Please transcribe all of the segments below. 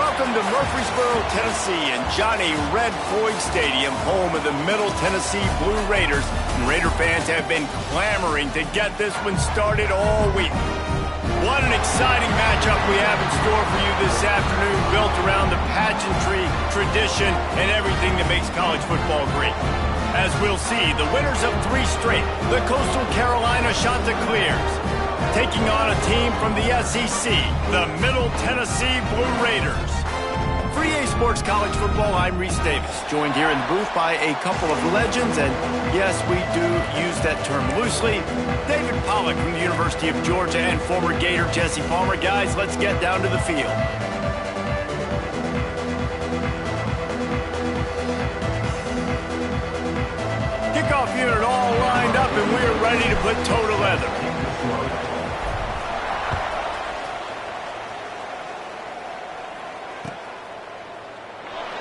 Welcome to Murfreesboro, Tennessee, and Johnny Red Floyd Stadium, home of the Middle Tennessee Blue Raiders. And Raider fans have been clamoring to get this one started all week. What an exciting matchup we have in store for you this afternoon, built around the pageantry, tradition, and everything that makes college football great. As we'll see, the winners of 3 straight, the Coastal Carolina Chanticleers, taking on a team from the SEC, the Middle Tennessee Blue Raiders. For EA Sports College Football, I'm Reese Davis, joined here in the booth by a couple of legends, and yes, we do use that term loosely. David Pollack from the University of Georgia and former Gator Jesse Palmer. Guys, let's get down to the field. Kickoff unit all lined up, and we're ready to put toe to leather.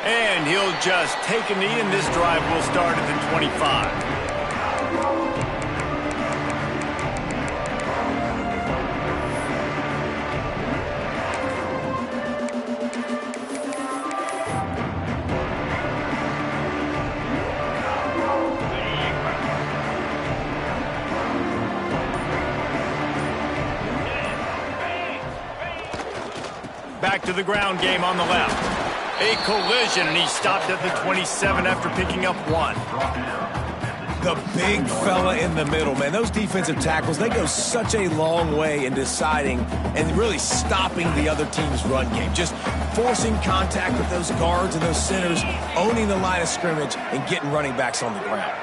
And he'll just take a knee, and this drive will start at the 25. Back to the ground game on the left. A collision, and he stopped at the 27 after picking up 1. The big fella in the middle, man. Those defensive tackles, they go such a long way in deciding and really stopping the other team's run game. Just forcing contact with those guards and those centers, owning the line of scrimmage, and getting running backs on the ground.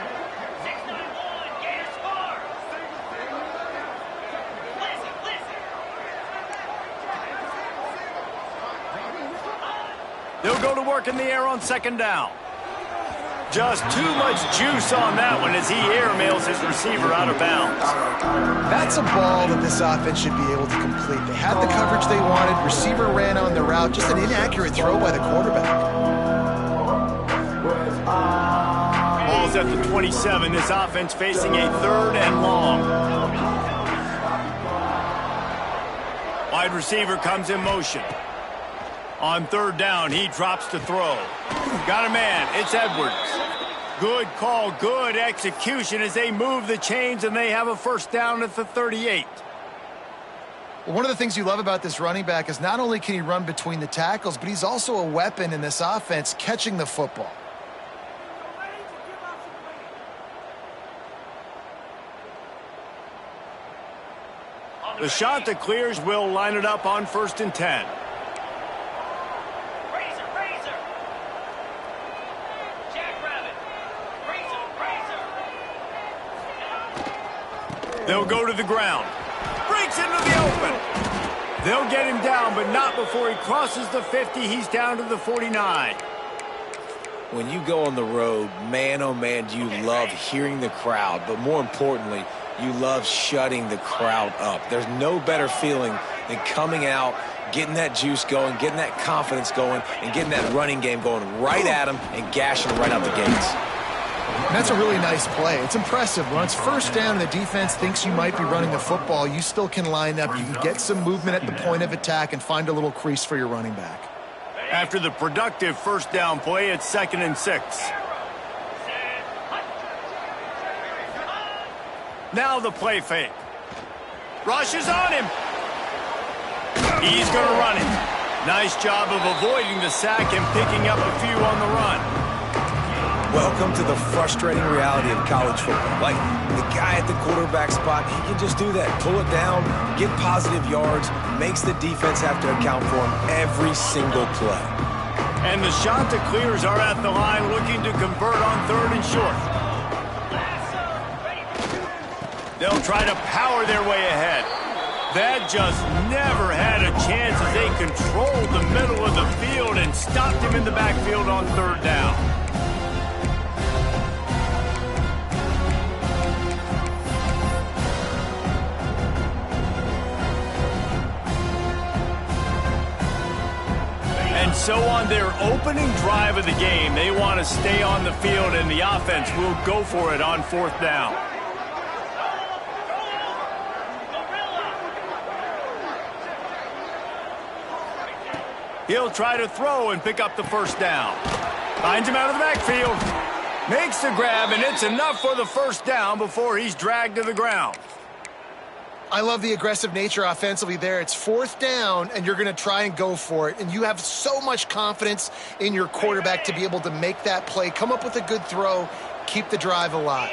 They'll go to work in the air on 2nd down. Just too much juice on that one as he airmails his receiver out of bounds. That's a ball that this offense should be able to complete. They had the coverage they wanted. Receiver ran on the route. Just an inaccurate throw by the quarterback. Ball's at the 27. This offense facing a 3rd and long. Wide receiver comes in motion. On 3rd down, he drops to throw. Got a man. It's Edwards. Good call, good execution as they move the chains, and they have a 1st down at the 38. Well, one of the things you love about this running back is not only can he run between the tackles, but he's also a weapon in this offense catching the football. The Chanticleers will line it up on 1st and 10. They'll go to the ground. Breaks into the open. They'll get him down, but not before he crosses the 50. He's down to the 49. When you go on the road, man, oh man, do you love hearing the crowd. But more importantly, you love shutting the crowd up. There's no better feeling than coming out, getting that juice going, getting that confidence going, and getting that running game going right at him and gashing right out the gates. And that's a really nice play. It's impressive. When it's 1st down and the defense thinks you might be running the football, you still can line up. You can get some movement at the point of attack and find a little crease for your running back. After the productive 1st down play, it's 2nd and 6. Now the play fake. Rush is on him. He's going to run it. Nice job of avoiding the sack and picking up a few on the run. Welcome to the frustrating reality of college football. Like, the guy at the quarterback spot, he can just do that. Pull it down, get positive yards, makes the defense have to account for him every single play. And the Chanticleers are at the line looking to convert on 3rd and short. They'll try to power their way ahead. That just never had a chance as they controlled the middle of the field and stopped him in the backfield on 3rd down. And so on their opening drive of the game, they want to stay on the field, and the offense will go for it on 4th down. He'll try to throw and pick up the first down. Finds him out of the backfield. Makes the grab, and it's enough for the first down before he's dragged to the ground. I love the aggressive nature offensively there. It's fourth down, and you're going to try and go for it. And you have so much confidence in your quarterback to be able to make that play, come up with a good throw, keep the drive alive.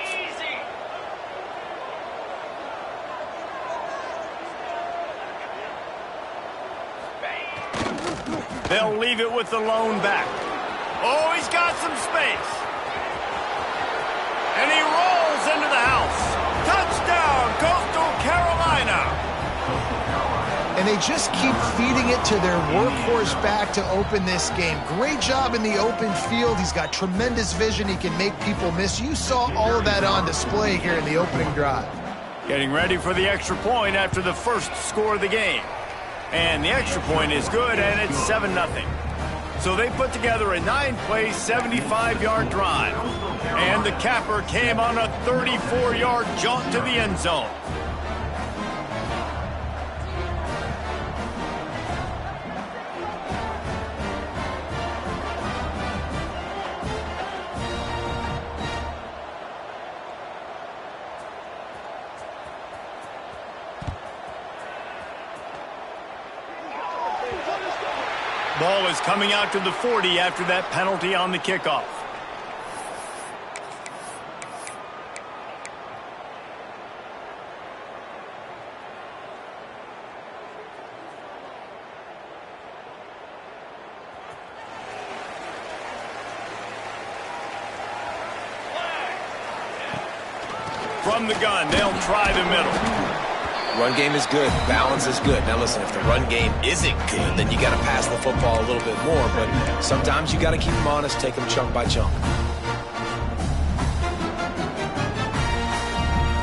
They'll leave it with the lone back. Oh, he's got some space. And he rolls into the house. Touchdown, Coastal Carolina. And they just keep feeding it to their workhorse back to open this game. Great job in the open field. He's got tremendous vision. He can make people miss. You saw all of that on display here in the opening drive. Getting ready for the extra point after the first score of the game. And the extra point is good, and it's 7-0. So they put together a 9-play, 75-yard drive. And the capper came on a 34-yard jaunt to the end zone. Ball is coming out to the 40 after that penalty on the kickoff. From the gun, they'll try the middle. Run game is good. Balance is good. Now, listen, if the run game isn't good, then you got to pass the football a little bit more. But sometimes you got to keep them honest, take them chunk by chunk.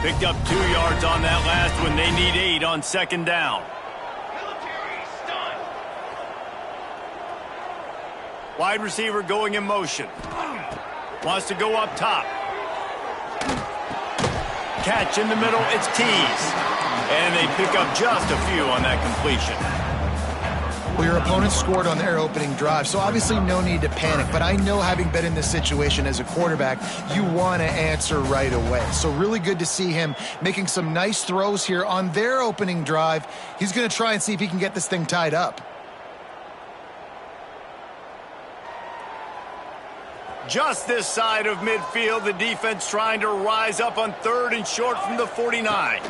Picked up 2 yards on that last one. They need 8 on second down. Wide receiver going in motion. Wants to go up top. Catch in the middle. It's teased. And they pick up just a few on that completion. Well, your opponent scored on their opening drive, so obviously no need to panic. But I know, having been in this situation as a quarterback, you want to answer right away. So really good to see him making some nice throws here on their opening drive. He's going to try and see if he can get this thing tied up. Just this side of midfield, the defense trying to rise up on 3rd and short from the 49.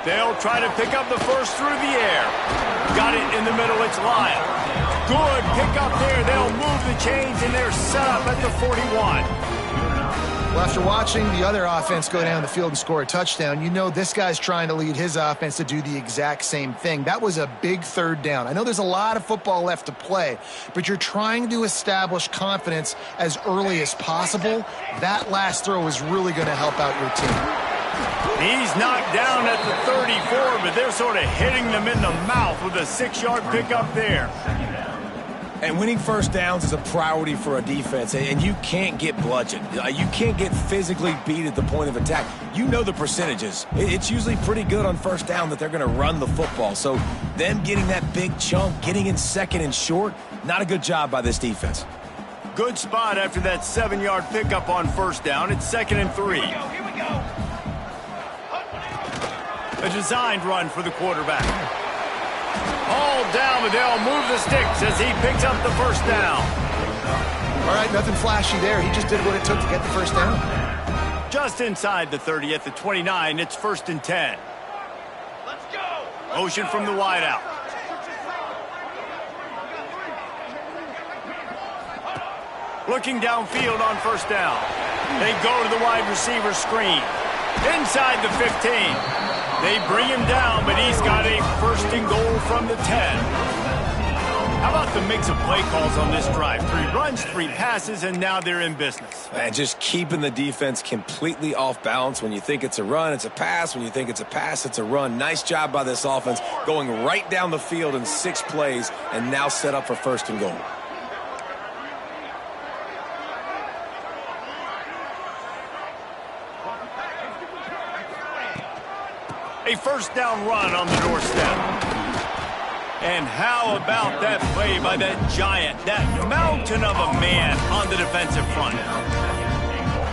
They'll try to pick up the first through the air. Got it in the middle. It's Lyle. Good pick up there. They'll move the chains, and they're set up at the 41. Well, after watching the other offense go down the field and score a touchdown, you know this guy's trying to lead his offense to do the exact same thing. That was a big third down. I know there's a lot of football left to play, but you're trying to establish confidence as early as possible. That last throw is really going to help out your team. He's knocked down at the 34, but they're sort of hitting them in the mouth with a 6-yard pickup there. And winning first downs is a priority for a defense, and you can't get bludgeoned. You can't get physically beat at the point of attack. You know the percentages. It's usually pretty good on first down that they're going to run the football. So them getting that big chunk, getting in second and short, not a good job by this defense. Good spot after that 7-yard pickup on first down. It's 2nd and 3. Here we go. A designed run for the quarterback. All down, but they'll move the sticks as he picks up the first down. All right, nothing flashy there. He just did what it took to get the first down. Just inside the 30 at the 29, it's 1st and 10. Let's go. Motion from the wideout. Looking downfield on first down. They go to the wide receiver screen. Inside the 15. They bring him down, but he's got a 1st and goal from the 10. How about the mix of play calls on this drive? 3 runs, 3 passes, and now they're in business. And just keeping the defense completely off balance. When you think it's a run, it's a pass. When you think it's a pass, it's a run. Nice job by this offense, going right down the field in 6 plays, and now set up for 1st and goal. A first down run on the doorstep. And how about that play by that giant, that mountain of a man on the defensive front?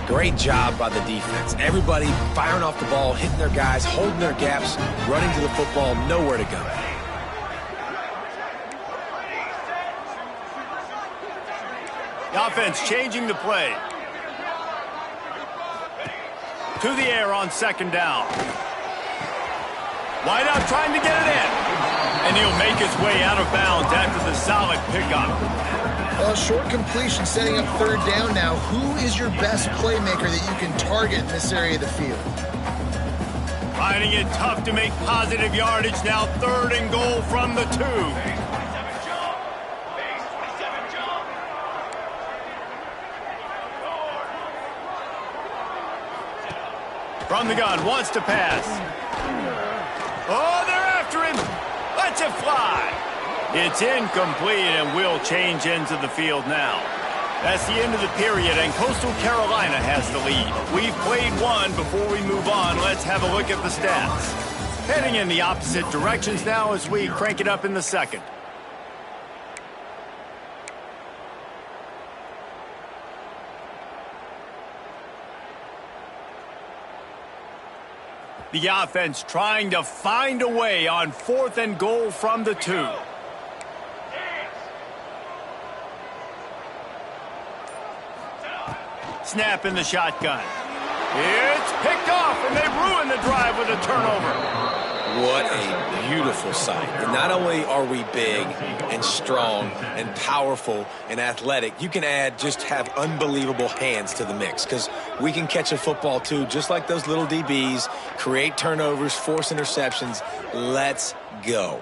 Great job by the defense. Everybody firing off the ball, hitting their guys, holding their gaps, running to the football, nowhere to go. The offense changing the play. To the air on second down. Wide out trying to get it in. And he'll make his way out of bounds after the solid pickup. Well, short completion setting up third down now. Who is your best playmaker that you can target in this area of the field? Finding it tough to make positive yardage now. 3rd and goal from the 2. From the gun, wants to pass. Oh, they're after him. Lets it fly. It's incomplete, and we'll change ends of the field now. That's the end of the period, and Coastal Carolina has the lead. We've played one. Before we move on, let's have a look at the stats. Heading in the opposite directions now as we crank it up in the second. The offense trying to find a way on 4th and goal from the 2. Snap in the shotgun. It's picked off, and they ruin the drive with a turnover. What a beautiful sight. And not only are we big and strong and powerful and athletic, you can just have unbelievable hands to the mix, because we can catch a football too, just like those little DBs, create turnovers, force interceptions. Let's go.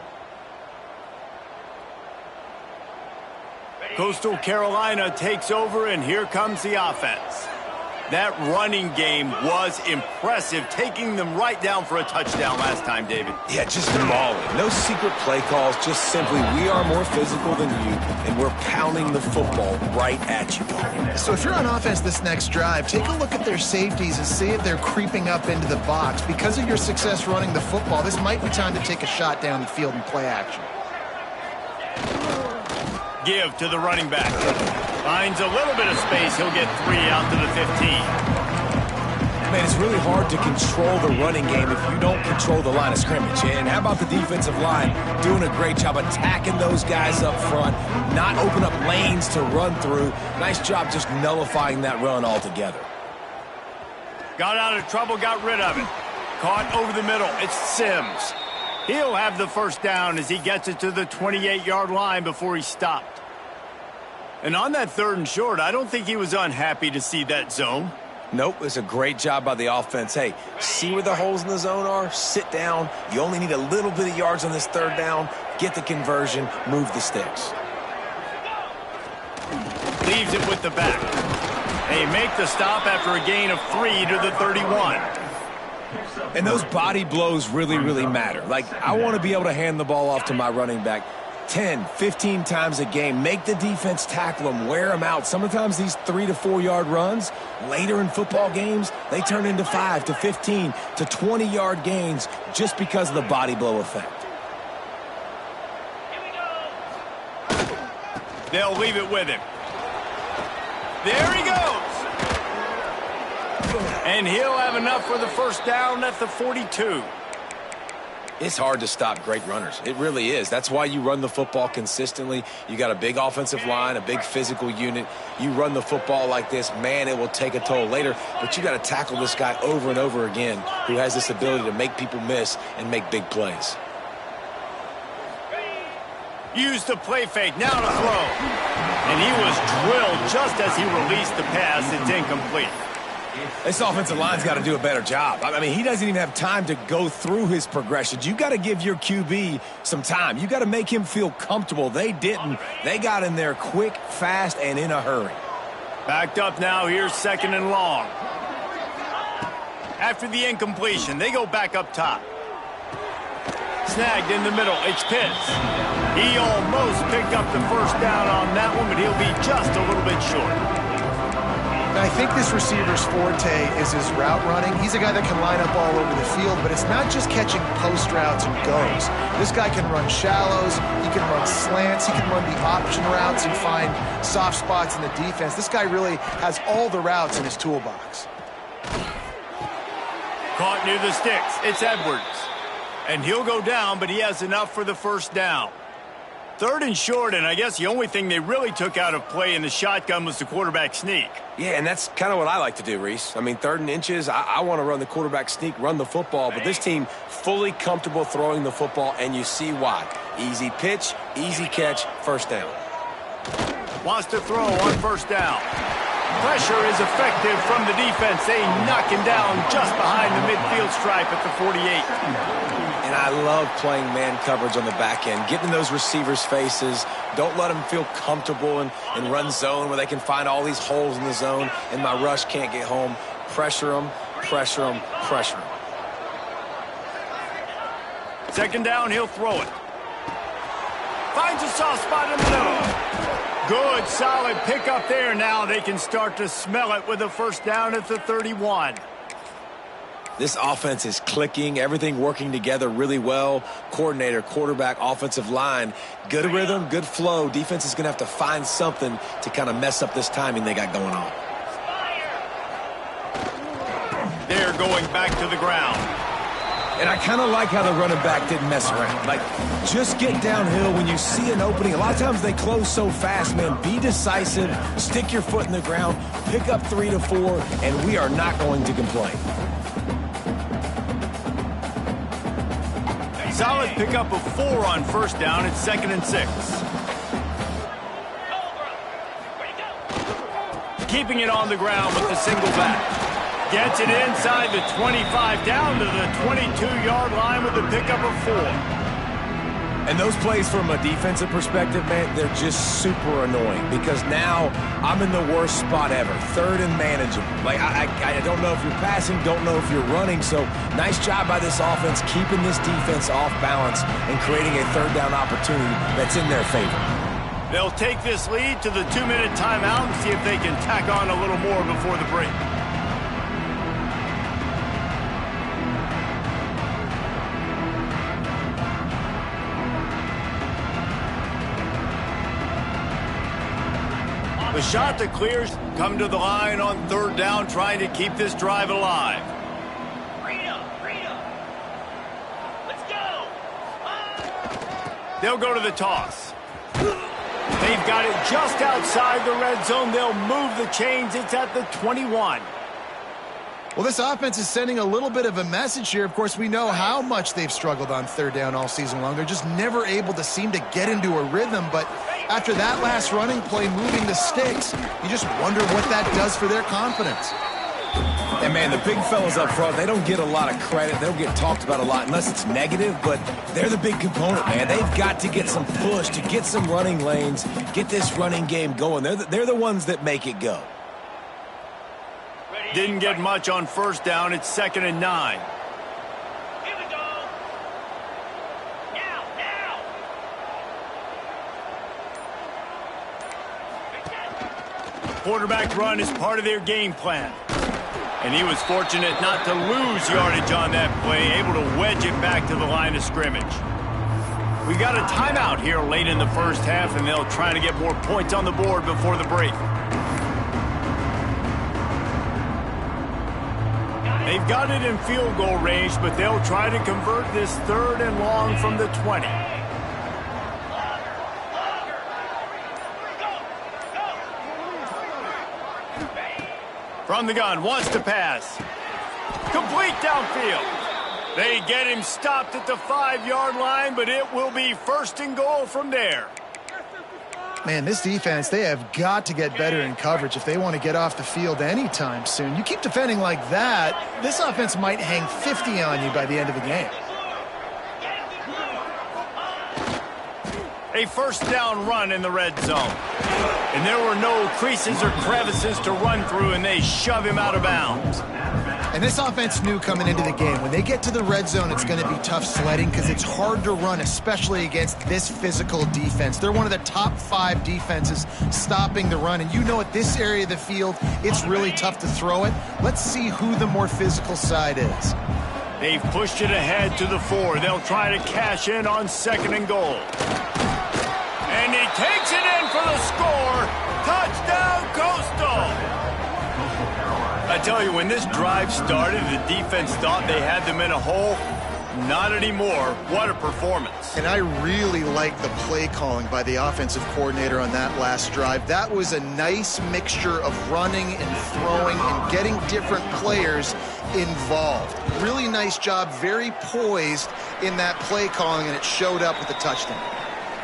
Coastal Carolina takes over, and here comes the offense. That running game was impressive, taking them right down for a touchdown last time, David. Yeah, just mauling. No secret play calls, just simply we are more physical than you, and we're pounding the football right at you. So if you're on offense this next drive, take a look at their safeties and see if they're creeping up into the box. Because of your success running the football, this might be time to take a shot down the field and play action. Give to the running back. Finds a little bit of space. He'll get 3 out to the 15. Man, it's really hard to control the running game if you don't control the line of scrimmage. And how about the defensive line doing a great job attacking those guys up front, not open up lanes to run through. Nice job just nullifying that run altogether. Got out of trouble, got rid of it. Caught over the middle. It's Sims. He'll have the first down as he gets it to the 28-yard line before he stopped. And on that 3rd and short, I don't think he was unhappy to see that zone. Nope, it's a great job by the offense. Hey, see where the holes in the zone are? Sit down. You only need a little bit of yards on this 3rd down. Get the conversion. Move the sticks. Leaves it with the back. They make the stop after a gain of 3 to the 31. And those body blows really, really matter. Like, I want to be able to hand the ball off to my running back 10, 15 times a game. Make the defense tackle them, wear them out. Sometimes these 3 to 4 yard runs, later in football games, they turn into 5 to 15 to 20 yard gains just because of the body blow effect. They'll leave it with him. There he goes. And he'll have enough for the first down at the 42. It's hard to stop great runners. It really is. That's why you run the football consistently. You got a big offensive line, a big physical unit. You run the football like this, man, it will take a toll later. But you got to tackle this guy over and over again who has this ability to make people miss and make big plays. Used the play fake, now to throw. And he was drilled just as he released the pass. It's incomplete. This offensive line's got to do a better job. I mean, he doesn't even have time to go through his progressions. You got to give your QB some time. You got to make him feel comfortable. They didn't. They got in there quick, fast, and in a hurry. Backed up now. Here's 2nd and long. After the incompletion, they go back up top. Snagged in the middle. It's Pitts. He almost picked up the first down on that one, but he'll be just a little bit short. And I think this receiver's forte is his route running. He's a guy that can line up all over the field, but it's not just catching post routes and goes. This guy can run shallows, he can run slants, he can run the option routes and find soft spots in the defense. This guy really has all the routes in his toolbox. Caught near the sticks. It's Edwards. And he'll go down, but he has enough for the first down. 3rd and short, and I guess the only thing they really took out of play in the shotgun was the quarterback sneak. Yeah, and that's kind of what I like to do, Reese. I mean, 3rd and inches, I want to run the quarterback sneak, run the football, but this team fully comfortable throwing the football, and you see why. Easy pitch, easy catch, first down. Wants to throw on first down. Pressure is effective from the defense. They knock him down just behind the midfield stripe at the 48. And I love playing man coverage on the back end, getting in those receivers' faces. Don't let them feel comfortable and run zone where they can find all these holes in the zone and my rush can't get home. Pressure them, pressure them, pressure them. 2nd down, he'll throw it. Finds a soft spot in the middle. Good, solid pickup there. Now they can start to smell it with a first down at the 31. This offense is clicking, everything working together really well. Coordinator, quarterback, offensive line, good rhythm, good flow. Defense is going to have to find something to kind of mess up this timing they got going on. They're going back to the ground. And I kind of like how the running back didn't mess around. Like, just get downhill when you see an opening. A lot of times they close so fast, man. Be decisive, stick your foot in the ground, pick up 3 to 4, and we are not going to complain. Solid pickup of 4 on first down. It's 2nd and 6. Keeping it on the ground with the single back. Gets it inside the 25, down to the 22-yard line with the pickup of 4. And those plays from a defensive perspective, man, they're just super annoying because now I'm in the worst spot ever, 3rd and manageable. Like, I don't know if you're passing, don't know if you're running, so nice job by this offense keeping this defense off balance and creating a 3rd down opportunity that's in their favor. They'll take this lead to the 2-minute timeout and see if they can tack on a little more before the break. The shot that clears, come to the line on 3rd down, trying to keep this drive alive. Freedom. Let's go. They'll go to the toss. They've got it just outside the red zone. They'll move the chains. It's at the 21. Well, this offense is sending a little bit of a message here. Of course, we know how much they've struggled on 3rd down all season long. They're just never able to seem to get into a rhythm, but after that last running play, moving the sticks, you just wonder what that does for their confidence. And, man, the big fellas up front, they don't get a lot of credit. They don't get talked about a lot unless it's negative, but they're the big component, man. They've got to get some push, to get some running lanes, get this running game going. They're the ones that make it go. Didn't get much on first down. It's 2nd and 9. Here we go. Now. Quarterback run is part of their game plan. And he was fortunate not to lose yardage on that play, able to wedge it back to the line of scrimmage. We got a timeout here late in the first half, and they'll try to get more points on the board before the break. They've got it in field goal range, but they'll try to convert this 3rd and long from the 20. From the gun, wants to pass. Complete downfield. They get him stopped at the 5-yard line, but it will be 1st and goal from there. Man, this defense, they have got to get better in coverage if they want to get off the field anytime soon. You keep defending like that, this offense might hang 50 on you by the end of the game. A first down run in the red zone. And there were no creases or crevices to run through, and they shove him out of bounds. And this offense knew coming into the game, when they get to the red zone, it's going to be tough sledding because it's hard to run, especially against this physical defense. They're one of the top 5 defenses stopping the run. And you know, at this area of the field, it's really tough to throw it. Let's see who the more physical side is. They've pushed it ahead to the 4. They'll try to cash in on 2nd and goal. And he takes it in for the score. Touchdown, Coastal! I tell you, when this drive started, the defense thought they had them in a hole. Not anymore. What a performance. And I really like the play calling by the offensive coordinator on that last drive. That was a nice mixture of running and throwing and getting different players involved. Really nice job, very poised in that play calling, and it showed up with a touchdown.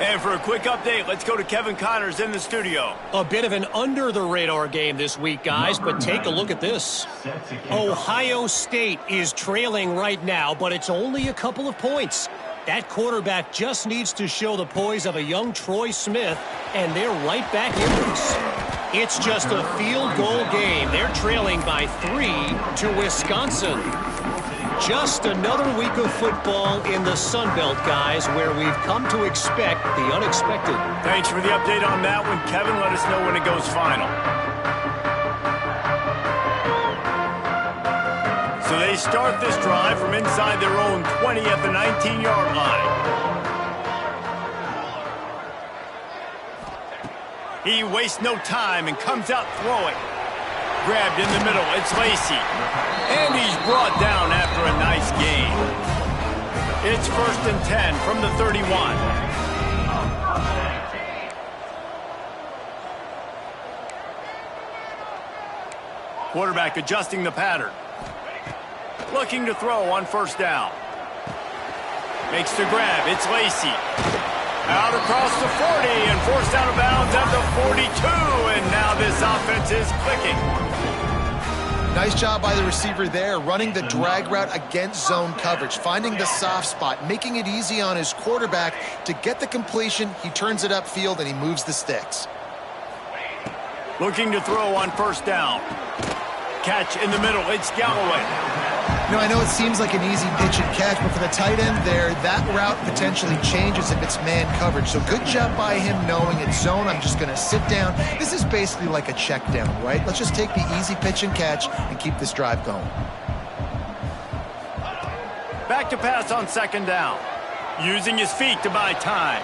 And for a quick update, let's go to Kevin Connors in the studio. A bit of an under-the-radar game this week, guys, but take a look at this. Ohio State is trailing right now, but it's only a couple of points. That quarterback just needs to show the poise of a young Troy Smith, and they're right back in this. It's just a field goal game. They're trailing by 3 to Wisconsin. Just another week of football in the Sun Belt, guys, where we've come to expect the unexpected. Thanks for the update on that one, Kevin. Let us know when it goes final. So they start this drive from inside their own 20 at the 19-yard line. He wastes no time and comes out throwing. Grabbed in the middle, it's Lacey. And he's brought down after a nice gain. It's 1st and 10 from the 31. Quarterback adjusting the pattern. Looking to throw on 1st down. Makes the grab, it's Lacey. Out across the 40 and forced out of bounds at the 42. And now this offense is clicking. Nice job by the receiver there, running the drag route against zone coverage, finding the soft spot, making it easy on his quarterback to get the completion. He turns it upfield and he moves the sticks. Looking to throw on 1st down. Catch in the middle, it's Galloway. You know, I know it seems like an easy pitch and catch, but for the tight end there, that route potentially changes if it's man coverage. So good job by him knowing it's zone. I'm just going to sit down. This is basically like a check down, right? Let's just take the easy pitch and catch and keep this drive going. Back to pass on 2nd down. Using his feet to buy time.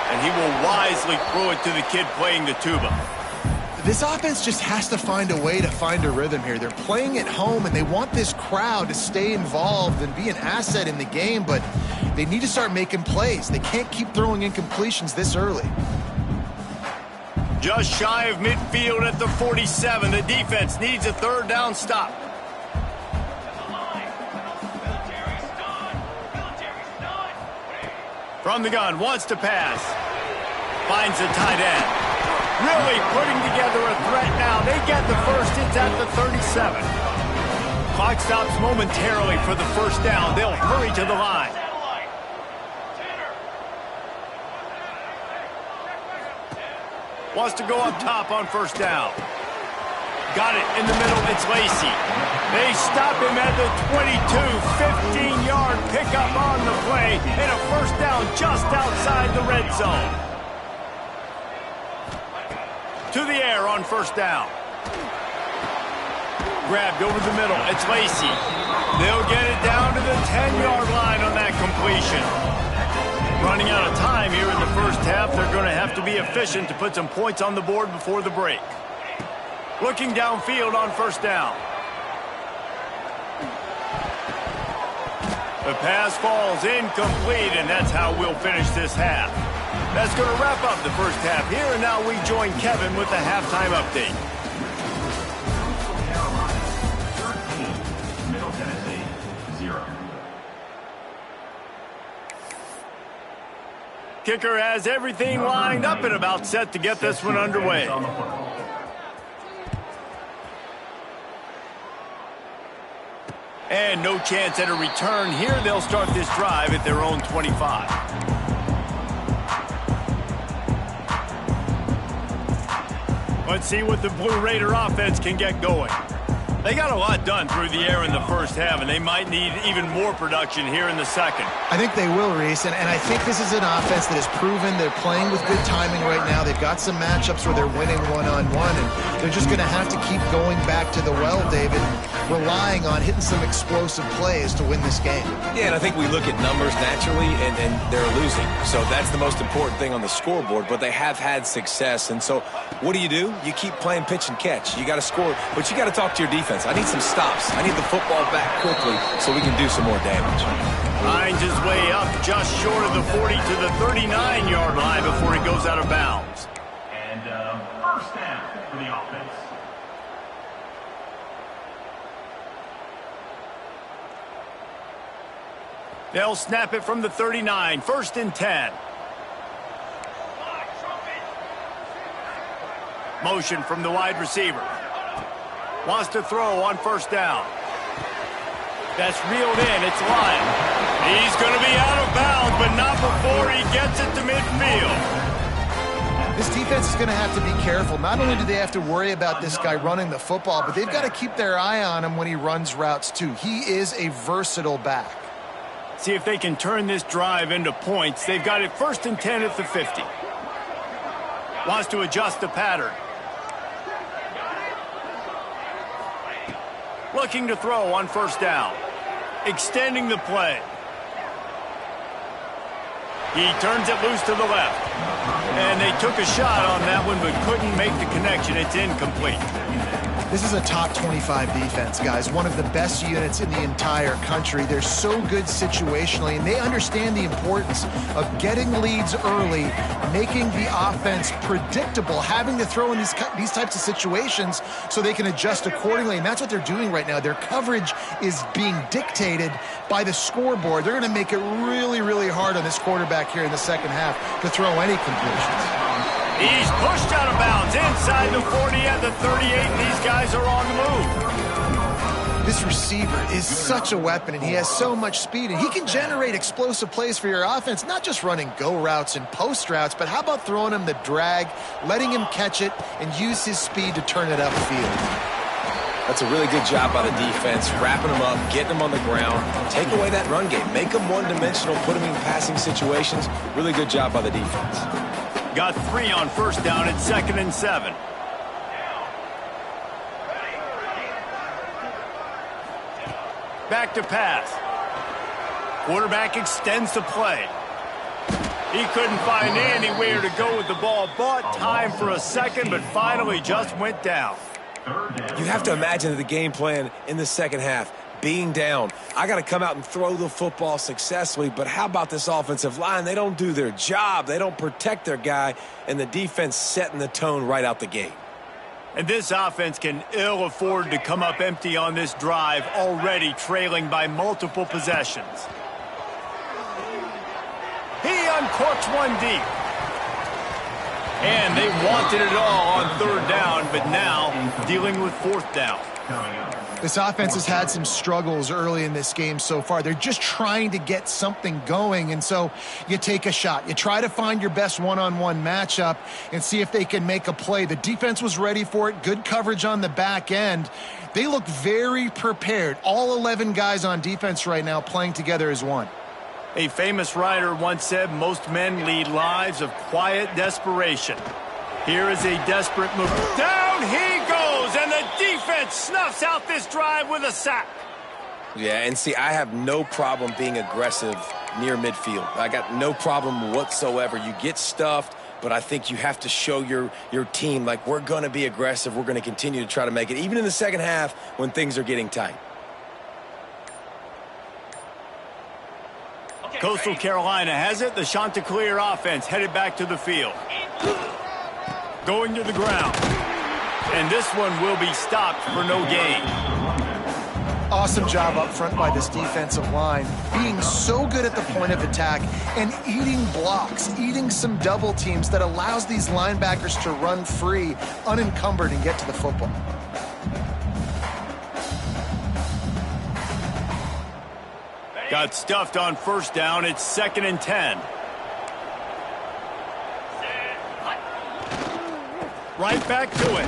And he will wisely throw it to the kid playing the tuba. This offense just has to find a way to find a rhythm here. They're playing at home, and they want this crowd to stay involved and be an asset in the game, but they need to start making plays. They can't keep throwing incompletions this early. Just shy of midfield at the 47. The defense needs a 3rd down stop. From the gun, wants to pass. Finds the tight end. Really putting together a threat now. They get the first. It's at the 37. Clock stops momentarily for the 1st down. They'll hurry to the line. Wants to go up top on 1st down. Got it in the middle. It's Lacey. They stop him at the 22. 15-yard pickup on the play. And a 1st down just outside the red zone. To the air on 1st down. Grabbed over the middle. It's Lacey. They'll get it down to the 10-yard line on that completion. Running out of time here in the 1st half. They're going to have to be efficient to put some points on the board before the break. Looking downfield on 1st down. The pass falls incomplete, and that's how we'll finish this half. That's going to wrap up the 1st half here, and now we join Kevin with the halftime update. Middle Tennessee, 0. Kicker has everything lined up and about set to get this one underway. And no chance at a return here. They'll start this drive at their own 25. Let's see what the Blue Raider offense can get going. They got a lot done through the air in the first half, and they might need even more production here in the second. I think they will, Reese, and I think this is an offense that has proven they're playing with good timing right now. They've got some matchups where they're winning one-on-one, and they're just going to have to keep going back to the well, David, relying on hitting some explosive plays to win this game. Yeah, and I think we look at numbers naturally, and they're losing. So that's the most important thing on the scoreboard, but they have had success. And so what do? You keep playing pitch and catch. You got to score, but you got to talk to your defense. I need some stops. I need the football back quickly so we can do some more damage. Finds his way up just short of the 40 to the 39-yard line before he goes out of bounds. And first down for the offense. They'll snap it from the 39, 1st and 10. Motion from the wide receiver. Wants to throw on 1st down. That's reeled in. It's Lyon. He's going to be out of bounds, but not before he gets it to midfield. This defense is going to have to be careful. Not only do they have to worry about this guy running the football, but they've got to keep their eye on him when he runs routes too. He is a versatile back. See if they can turn this drive into points. They've got it 1st and 10 at the 50. Wants to adjust the pattern. Looking to throw on 1st down. Extending the play. He turns it loose to the left. And they took a shot on that one but couldn't make the connection. It's incomplete. This is a top 25 defense, guys. One of the best units in the entire country. They're so good situationally, and they understand the importance of getting leads early, making the offense predictable, having to throw in these types of situations so they can adjust accordingly, and that's what they're doing right now. Their coverage is being dictated by the scoreboard. They're going to make it really, really hard on this quarterback here in the second half to throw any completions. He's pushed out of bounds inside the 40 at the 38, and these guys are on the move. This receiver is such a weapon, and he has so much speed, and he can generate explosive plays for your offense, not just running go routes and post routes, but how about throwing him the drag, letting him catch it, and use his speed to turn it upfield. That's a really good job by the defense, wrapping them up, getting them on the ground, take away that run game, make them one-dimensional, put them in passing situations. Really good job by the defense. Got 3 on 1st down at 2nd and 7. Back to pass. Quarterback extends the play. He couldn't find anywhere to go with the ball. Bought time for a second, but finally just went down. You have to imagine the game plan in the second half. Being down, I got to come out and throw the football successfully, but how about this offensive line? They don't do their job. They don't protect their guy, and the defense setting the tone right out the gate. And this offense can ill afford to come up empty on this drive, already trailing by multiple possessions. He uncorks one deep. And they wanted it all on 3rd down, but now dealing with 4th down. This offense has had some struggles early in this game so far. They're just trying to get something going, and so you take a shot. You try to find your best one-on-one matchup and see if they can make a play. The defense was ready for it. Good coverage on the back end. They look very prepared. All 11 guys on defense right now playing together as one. A famous writer once said, most men lead lives of quiet desperation. Here is a desperate move. Down he goes, and the defense snuffs out this drive with a sack. Yeah, and see, I have no problem being aggressive near midfield. I got no problem whatsoever. You get stuffed, but I think you have to show your team, like, we're going to be aggressive. We're going to continue to try to make it, even in the second half when things are getting tight. Coastal Carolina has it. The Chanticleer offense headed back to the field. Going to the ground. And this one will be stopped for no gain. Awesome job up front by this defensive line, being so good at the point of attack and eating blocks, eating some double teams that allows these linebackers to run free, unencumbered, and get to the football. Got stuffed on 1st down. It's 2nd and 10. Right back to it.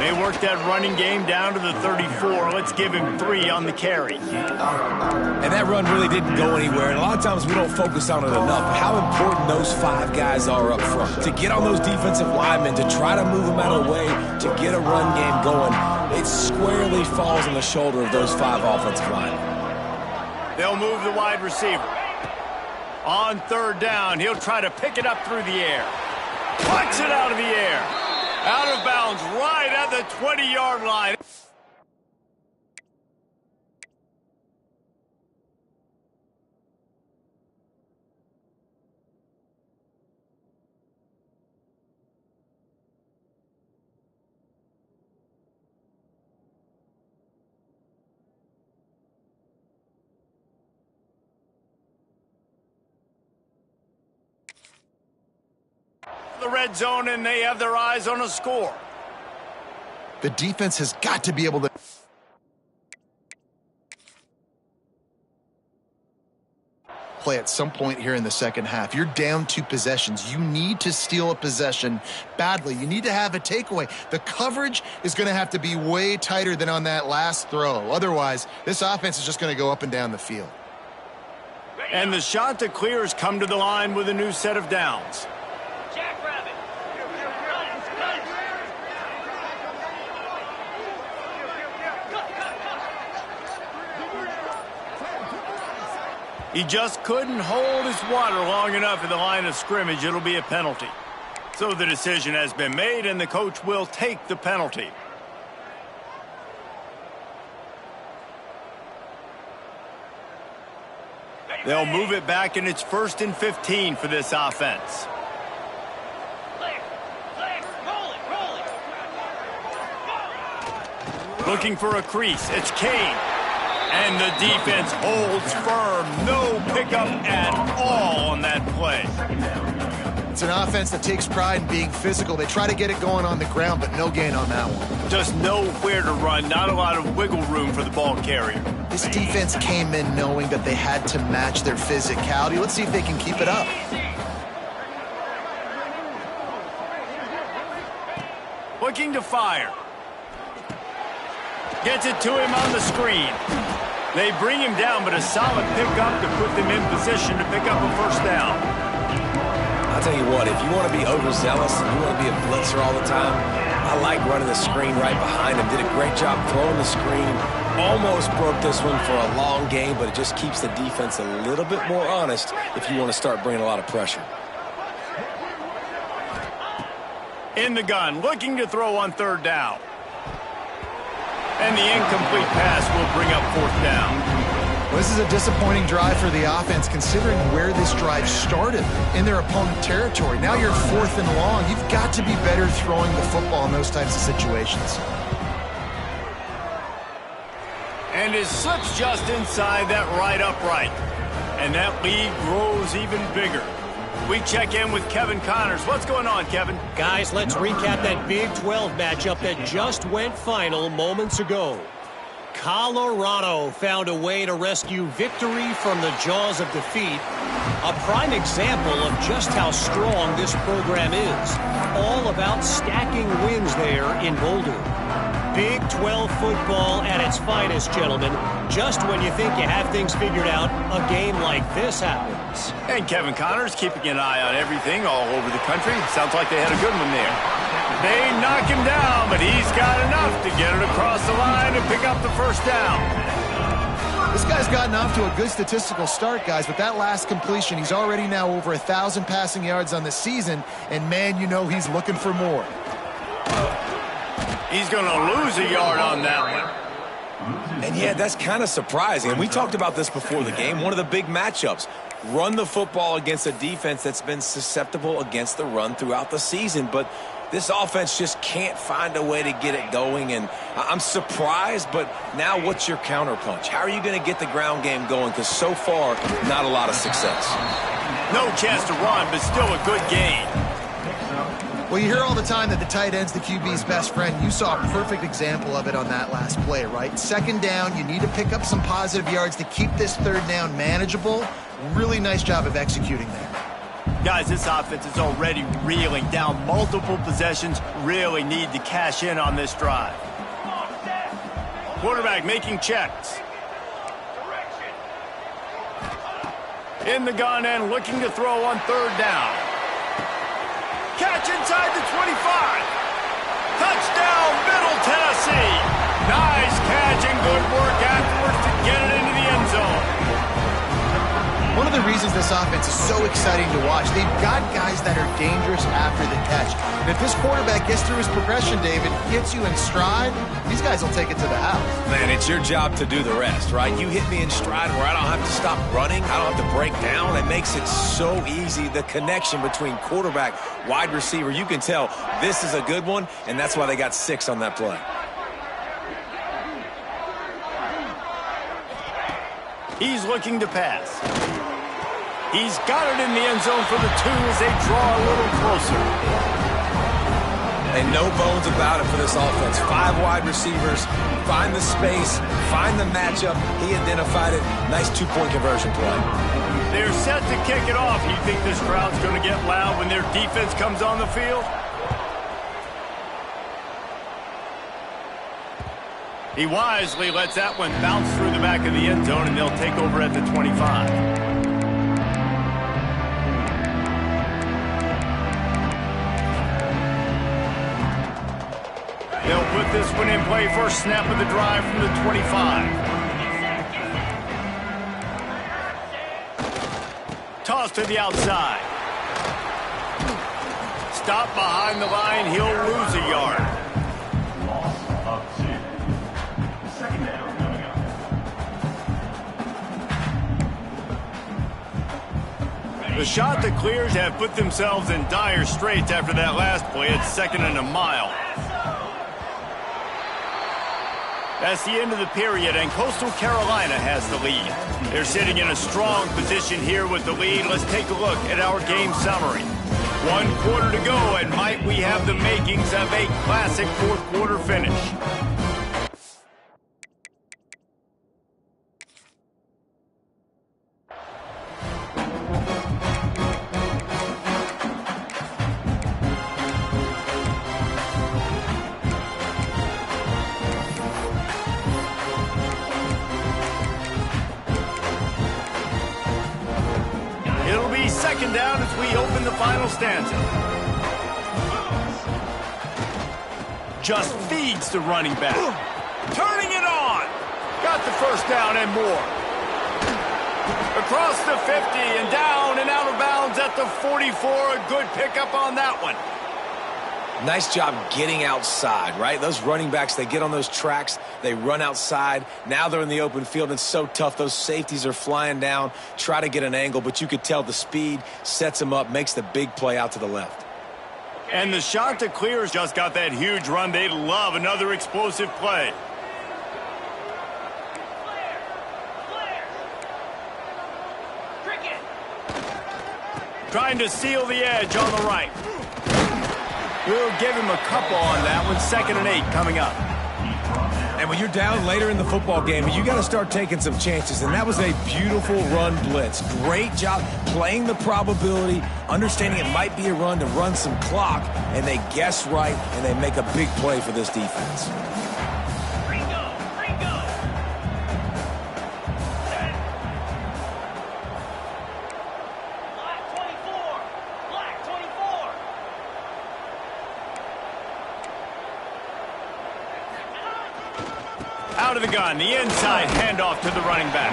They worked that running game down to the 34. Let's give him 3 on the carry. And that run really didn't go anywhere. And a lot of times we don't focus on it enough. But how important those 5 guys are up front. To get on those defensive linemen, to try to move them out of the way, to get a run game going, it squarely falls on the shoulder of those 5 offensive linemen. They'll move the wide receiver. On 3rd down, he'll try to pick it up through the air. Plucks it out of the air. Out of bounds right at the 20-yard line. The red zone, and they have their eyes on a score. The defense has got to be able to play at some point here in the second half. You're down 2 possessions. You need to steal a possession badly. You need to have a takeaway. The coverage is going to have to be way tighter than on that last throw. Otherwise, this offense is just going to go up and down the field. And the shot to clear has come to the line with a new set of downs. He just couldn't hold his water long enough at the line of scrimmage. It'll be a penalty. So the decision has been made, and the coach will take the penalty. They'll move it back, and it's 1st and 15 for this offense. Looking for a crease. It's Kane. And the defense holds firm. No pickup at all on that play. It's an offense that takes pride in being physical. They try to get it going on the ground, but no gain on that one. Just nowhere to run. Not a lot of wiggle room for the ball carrier. This defense came in knowing that they had to match their physicality. Let's see if they can keep it up. Looking to fire. Gets it to him on the screen. They bring him down, but a solid pickup to put them in position to pick up a 1st down. I'll tell you what, if you want to be overzealous and you want to be a blitzer all the time, I like running the screen right behind him. Did a great job throwing the screen. Almost broke this one for a long game, but it just keeps the defense a little bit more honest if you want to start bringing a lot of pressure. In the gun, looking to throw on 3rd down. And the incomplete pass will bring up 4th down. Well, this is a disappointing drive for the offense, considering where this drive started in their opponent territory. Now you're 4th and long. You've got to be better throwing the football in those types of situations. And it slips just inside that right upright. And that lead grows even bigger. We check in with Kevin Connors. What's going on, Kevin? Guys, let's recap that Big 12 matchup that just went final moments ago. Colorado found a way to rescue victory from the jaws of defeat. A prime example of just how strong this program is. All about stacking wins there in Boulder. Big 12 football at its finest, gentlemen. Just when you think you have things figured out, a game like this happens. And Kevin Connors keeping an eye on everything all over the country. Sounds like they had a good one there. They knock him down, but he's got enough to get it across the line and pick up the 1st down. This guy's gotten off to a good statistical start, guys, but that last completion, he's already now over 1,000 passing yards on the season, and man, you know he's looking for more. He's going to lose a yard on that one. And yeah, that's kind of surprising. And we talked about this before the game. One of the big matchups. Run the football against a defense that's been susceptible against the run throughout the season. But this offense just can't find a way to get it going. And I'm surprised, but now what's your counterpunch? How are you going to get the ground game going? Because so far, not a lot of success. No chance to run, but still a good game. Well, you hear all the time that the tight end's the QB's best friend. You saw a perfect example of it on that last play, right? 2nd down, you need to pick up some positive yards to keep this 3rd down manageable. Really nice job of executing there. Guys, this offense is already reeling down multiple possessions. Really need to cash in on this drive. Quarterback making checks. In the gun and looking to throw on third down. Catch inside the 25. Touchdown, Middle Tennessee. Nice catch and good work afterwards to get it into the end zone. One of the reasons this offense is so exciting to watch, they've got guys that are dangerous after the catch. And if this quarterback gets through his progression, David, gets you in stride, these guys will take it to the house. Man, it's your job to do the rest, right? You hit me in stride where I don't have to stop running. I don't have to break down. It makes it so easy. The connection between quarterback, wide receiver, you can tell this is a good one, and that's why they got 6 on that play. He's looking to pass. He's got it in the end zone for the 2 as they draw a little closer. And no bones about it for this offense. 5 wide receivers, find the space, find the matchup. He identified it. Nice 2-point conversion play. They're set to kick it off. You think this crowd's going to get loud when their defense comes on the field? He wisely lets that one bounce through the back of the end zone, and they'll take over at the 25. They'll put this one in play first snap of the drive from the 25. Toss to the outside. Stop behind the line. He'll lose a yard. Loss of 2. Second down coming up. The shot that clears have put themselves in dire straits after that last play. It's 2nd and a mile. That's the end of the period, and Coastal Carolina has the lead. They're sitting in a strong position here with the lead. Let's take a look at our game summary. 1 quarter to go, and might we have the makings of a classic fourth-quarter finish. Second down as we open the final stanza. Just feeds the running back. Turning it on. Got the first down and more. Across the 50 and down and out of bounds at the 44. A good pickup on that one. Nice job getting outside, right? Those running backs, they get on those tracks, they run outside. Now they're in the open field. It's so tough. Those safeties are flying down, try to get an angle, but you could tell the speed sets them up, makes the big play out to the left. And the shot to clear just got that huge run. They'd love another explosive play. Trying to seal the edge on the right. We'll give him a couple on that one. 2nd and 8 coming up. And when you're down later in the football game, you got to start taking some chances. And that was a beautiful run blitz. Great job playing the probability, understanding it might be a run to run some clock. And they guess right, and they make a big play for this defense. Out of the gun, the inside handoff to the running back.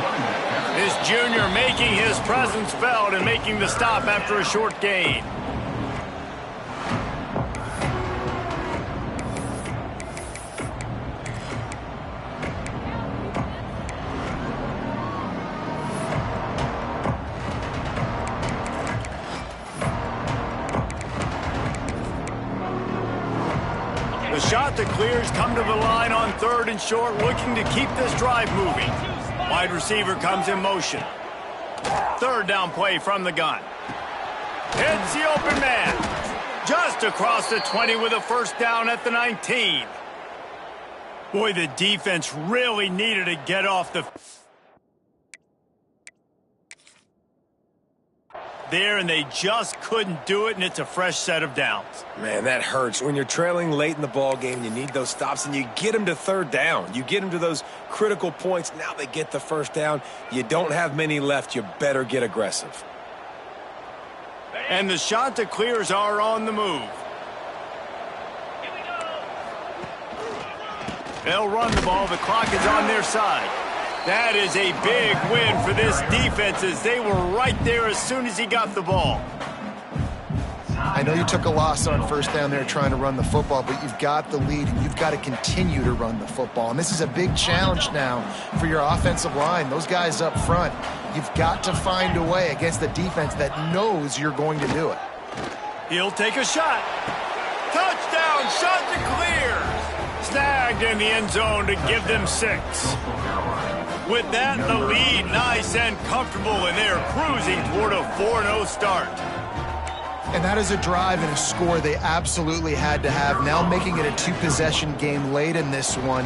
This junior making his presence felt and making the stop after a short gain. The shot that clears come to the line on 3rd and short, looking to keep this drive moving. Wide receiver comes in motion. 3rd down play from the gun. Hits the open man. Just across the 20 with a first down at the 19. Boy, the defense really needed to get off the... there, and they just couldn't do it, and it's a fresh set of downs. Man, that hurts. When you're trailing late in the ball game, you need those stops, and you get them to third down. You get them to those critical points. Now they get the first down. You don't have many left. You better get aggressive. And the Chanticleers are on the move. They'll run the ball. The clock is on their side. That is a big win for this defense as they were right there as soon as he got the ball. I know you took a loss on first down there trying to run the football, but you've got the lead and you've got to continue to run the football. And this is a big challenge now for your offensive line. Those guys up front, you've got to find a way against the defense that knows you're going to do it. He'll take a shot. Touchdown, Chanticleers! Snagged in the end zone to give them 6. With that, the lead nice and comfortable, and they're cruising toward a 4-0 start. And that is a drive and a score they absolutely had to have. Now making it a 2-possession game late in this one.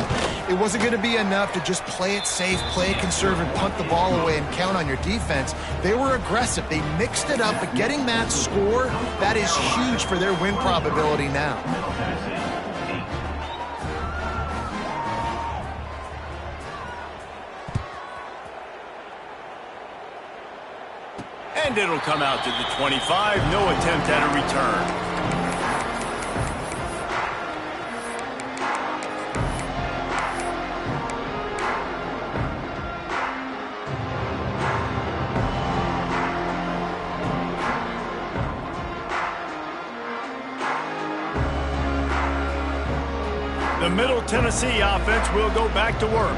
It wasn't going to be enough to just play it safe, play it conservative, punt the ball away, and count on your defense. They were aggressive. They mixed it up, but getting that score, that is huge for their win probability now. And it'll come out to the 25. No attempt at a return. The Middle Tennessee offense will go back to work.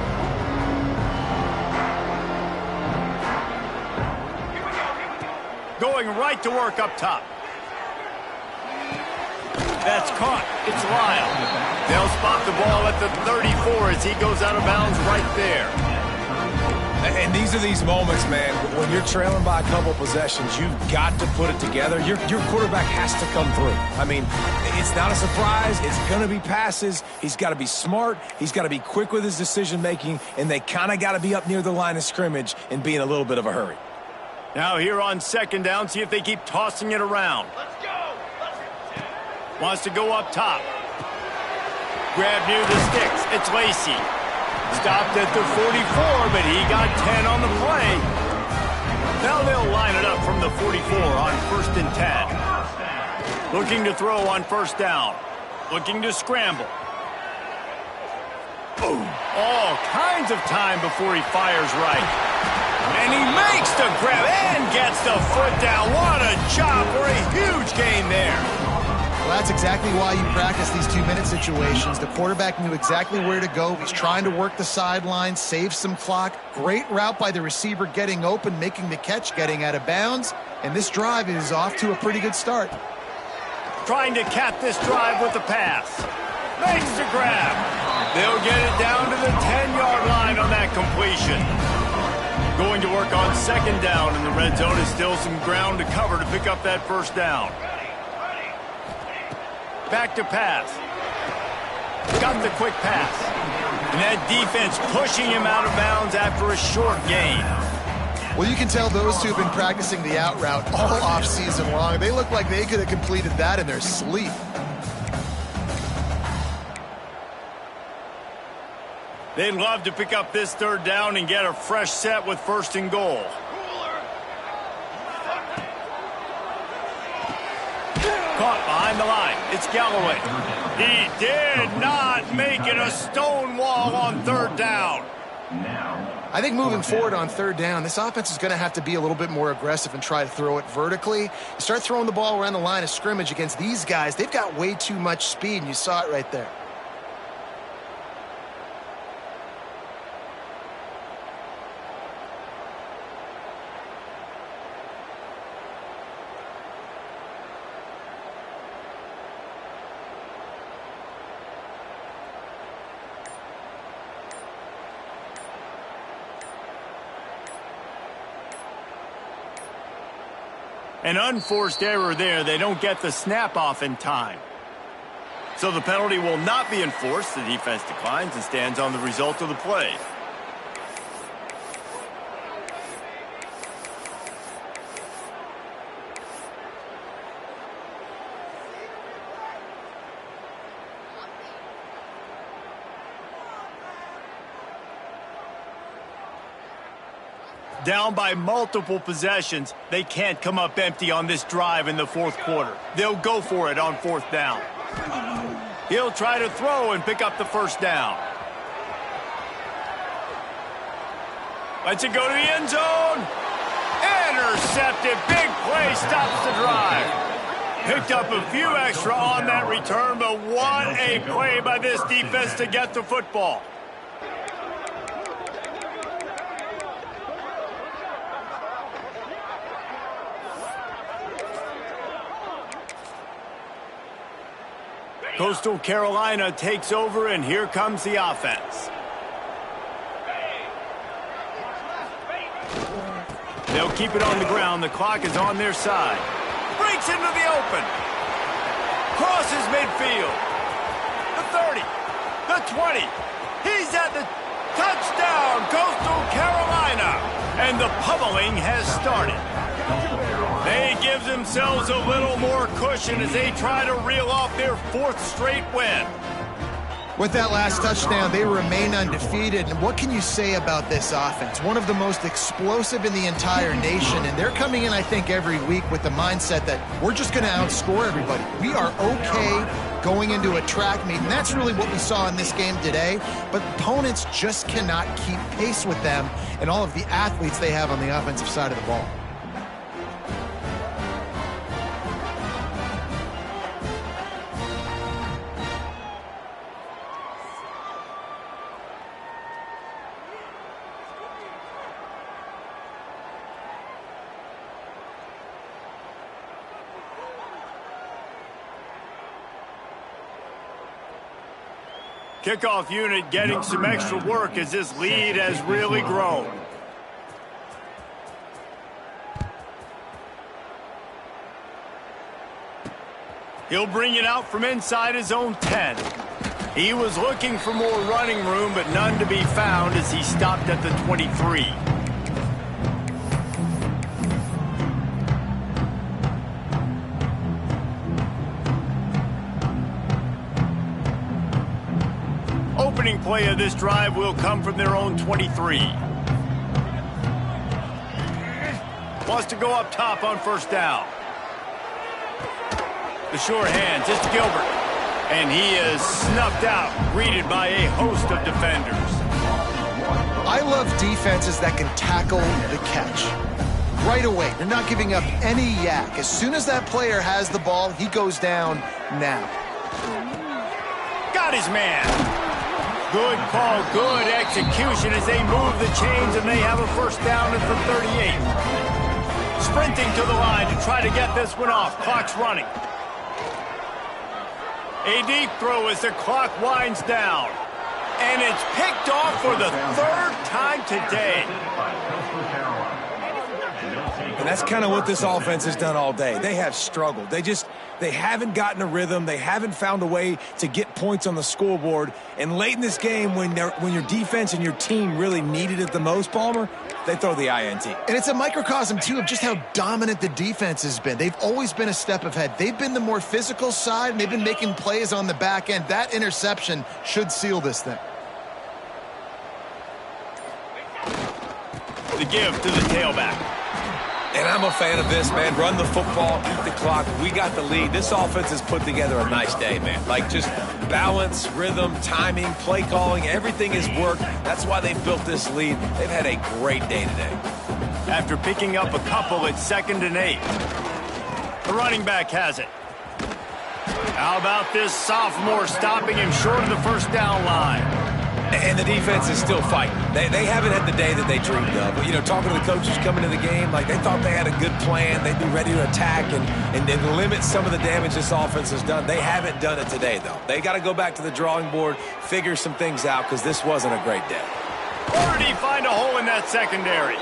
Going right to work up top. That's caught. It's Lyle. They'll spot the ball at the 34 as he goes out of bounds right there. And these are these moments, man, when you're trailing by a couple possessions, you've got to put it together. Your quarterback has to come through. I mean, it's not a surprise. It's going to be passes. He's got to be smart. He's got to be quick with his decision-making, and they kind of got to be up near the line of scrimmage and be in a little bit of a hurry. Now here on second down, see if they keep tossing it around. Let's go. Wants to go up top. Grab near the sticks. It's Lacey. Stopped at the 44, but he got 10 on the play. Now they'll line it up from the 44 on 1st and 10. Looking to throw on first down. Looking to scramble. Boom. All kinds of time before he fires right. And he makes the grab and gets the foot down. What a job for a huge gain there. Well, that's exactly why you practice these 2-minute situations. The quarterback knew exactly where to go. He's trying to work the sideline, save some clock. Great route by the receiver getting open, making the catch, getting out of bounds. And this drive is off to a pretty good start. Trying to cap this drive with the pass. Makes the grab. They'll get it down to the 10-yard line on that completion. Going to work on second down, and the red zone is still some ground to cover to pick up that first down. Back to pass. Got the quick pass. And that defense pushing him out of bounds after a short gain. Well, you can tell those two have been practicing the out route all offseason long. They look like they could have completed that in their sleep. They'd love to pick up this third down and get a fresh set with 1st and goal. Caught behind the line. It's Galloway. He did not make it a stone wall on 3rd down. I think moving forward on 3rd down, this offense is going to have to be a little bit more aggressive and try to throw it vertically. You start throwing the ball around the line of scrimmage against these guys, they've got way too much speed, and you saw it right there. An unforced error there. They don't get the snap off in time. So the penalty will not be enforced. The defense declines and stands on the result of the play. Down by multiple possessions, they can't come up empty on this drive in the fourth quarter. They'll go for it on fourth down. He'll try to throw and pick up the first down. Lets it go to the end zone. Intercepted. Big play stops the drive. Picked up a few extra on that return, but what a play by this defense to get the football. Coastal Carolina takes over, and here comes the offense. They'll keep it on the ground. The clock is on their side. Breaks into the open. Crosses midfield. The 30. The 20. He's at the touchdown. Coastal Carolina. And the pummeling has started. They give themselves a little more cushion as they try to reel off their fourth straight win. With that last touchdown, they remain undefeated. And what can you say about this offense? One of the most explosive in the entire nation. And they're coming in, I think, every week with the mindset that we're just going to outscore everybody. We are okay going into a track meet. And that's really what we saw in this game today. But opponents just cannot keep pace with them and all of the athletes they have on the offensive side of the ball. Kickoff unit getting some extra work as this lead has really grown. He'll bring it out from inside his own 10. He was looking for more running room, but none to be found as he stopped at the 23. Opening play of this drive will come from their own 23. Wants to go up top on first down. The short hand, just Gilbert. And he is snuffed out, greeted by a host of defenders. I love defenses that can tackle the catch. Right away, they're not giving up any yak. As soon as that player has the ball, he goes down now. Got his man. Good call, good execution as they move the chains, and they have a first down at the 38. Sprinting to the line to try to get this one off. Clock's running. A deep throw as the clock winds down. And it's picked off for the third time today. And that's kind of what this offense has done all day. They have struggled. They haven't gotten a rhythm. They haven't found a way to get points on the scoreboard. And late in this game, when your defense and your team really needed it the most, Palmer, they throw the INT. And it's a microcosm, too, of just how dominant the defense has been. They've always been a step ahead. They've been the more physical side, and they've been making plays on the back end. That interception should seal this thing. The give to the tailback. And I'm a fan of this, man. Run the football, eat the clock. We got the lead. This offense has put together a nice day, man. Like, just balance, rhythm, timing, play calling, everything has worked. That's why they've built this lead. They've had a great day today. After picking up a couple, it's 2nd and 8. The running back has it. How about this sophomore stopping him short of the first down line? And the defense is still fighting. They haven't had the day that they dreamed of. But, you know, talking to the coaches coming into the game, like they thought they had a good plan. They'd be ready to attack and limit some of the damage this offense has done. They haven't done it today, though. They got to go back to the drawing board, figure some things out, because this wasn't a great day. Already find a hole in that secondary.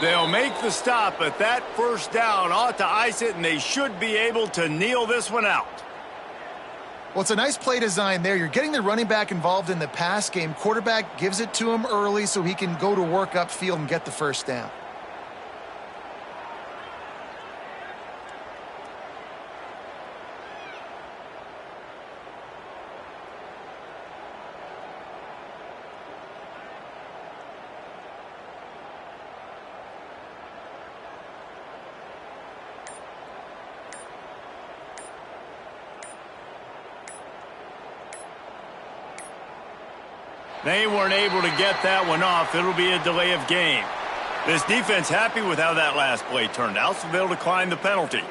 They'll make the stop, but that first down ought to ice it, and they should be able to kneel this one out. Well, it's a nice play design there. You're getting the running back involved in the pass game. Quarterback gives it to him early so he can go to work upfield and get the first down. They weren't able to get that one off. It'll be a delay of game. This defense happy with how that last play turned out, so they'll decline the penalty.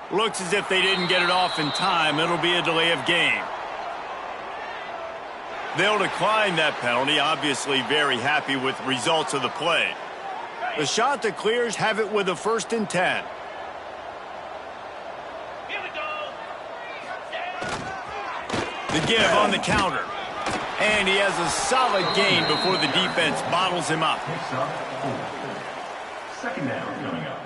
Looks as if they didn't get it off in time. It'll be a delay of game. They'll decline that penalty, obviously very happy with the results of the play. The shot that clears have it with a 1st and 10. Here we go. The give on the counter. And he has a solid gain before the defense bottles him up. Picks up 4. Second down coming up.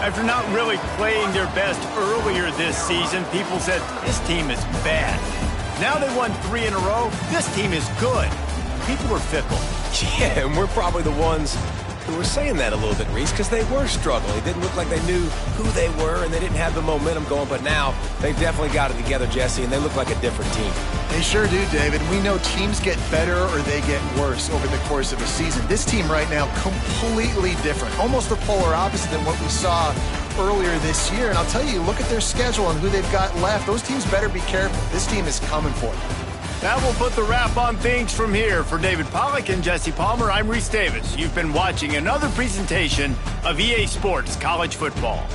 After not really playing their best earlier this season, people said this team is bad. Now they won 3 in a row. This team is good. People are fickle. Yeah, and we're probably the ones who were saying that a little bit, Reese, because they were struggling. It didn't look like they knew who they were, and they didn't have the momentum going. But now they've definitely got it together, Jesse, and they look like a different team. They sure do, David. We know teams get better or they get worse over the course of a season. This team right now, completely different. Almost the polar opposite than what we saw earlier this year. And I'll tell you, look at their schedule and who they've got left. Those teams better be careful. This team is coming for them. That will put the wrap on things from here. For David Pollack and Jesse Palmer, I'm Reese Davis. You've been watching another presentation of EA Sports College Football.